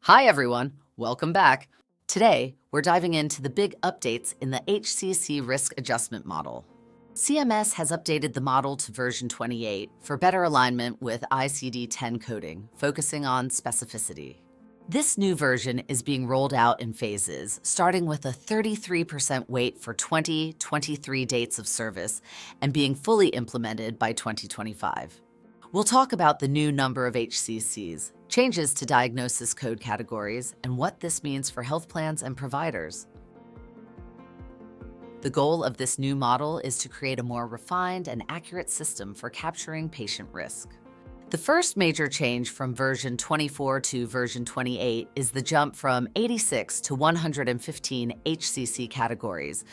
Hi everyone, welcome back. Today, we're diving into the big updates in the HCC Risk Adjustment Model. CMS has updated the model to version 28 for better alignment with ICD-10 coding, focusing on specificity. This new version is being rolled out in phases, starting with a 33% weight for 2023 dates of service and being fully implemented by 2025. We'll talk about the new number of HCCs, changes to diagnosis code categories, and what this means for health plans and providers. The goal of this new model is to create a more refined and accurate system for capturing patient risk. The first major change from version 24 to version 28 is the jump from 86 to 115 HCC categories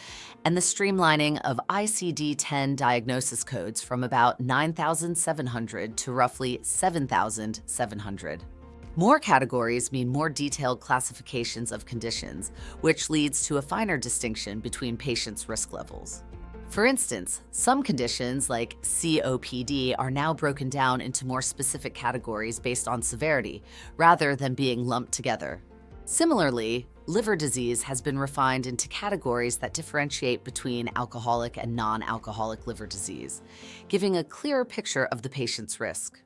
and the streamlining of ICD-10 diagnosis codes from about 9,700 to roughly 7,700. More categories mean more detailed classifications of conditions, which leads to a finer distinction between patients' risk levels. For instance, some conditions like COPD are now broken down into more specific categories based on severity, rather than being lumped together. Similarly, liver disease has been refined into categories that differentiate between alcoholic and non-alcoholic liver disease, giving a clearer picture of the patient's risk.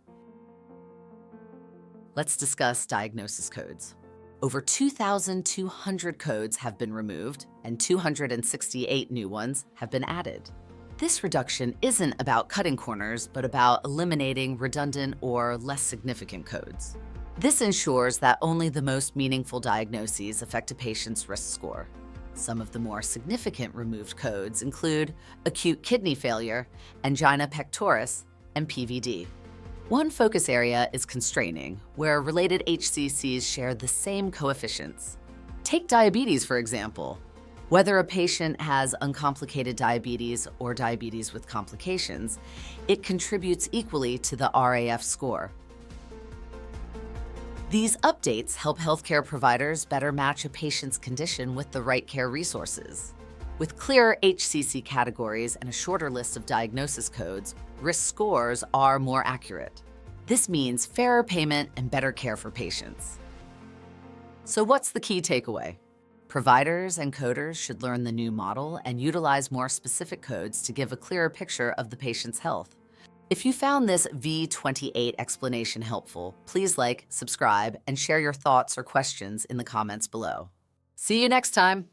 Let's discuss diagnosis codes. Over 2,200 codes have been removed, and 268 new ones have been added. This reduction isn't about cutting corners, but about eliminating redundant or less significant codes. This ensures that only the most meaningful diagnoses affect a patient's risk score. Some of the more significant removed codes include acute kidney failure, angina pectoris, and PVD. One focus area is constraining, where related HCCs share the same coefficients. Take diabetes, for example. Whether a patient has uncomplicated diabetes or diabetes with complications, it contributes equally to the RAF score. These updates help healthcare providers better match a patient's condition with the right care resources. With clearer HCC categories and a shorter list of diagnosis codes, risk scores are more accurate. This means fairer payment and better care for patients. So what's the key takeaway? Providers and coders should learn the new model and utilize more specific codes to give a clearer picture of the patient's health. If you found this V28 explanation helpful, please like, subscribe, and share your thoughts or questions in the comments below. See you next time.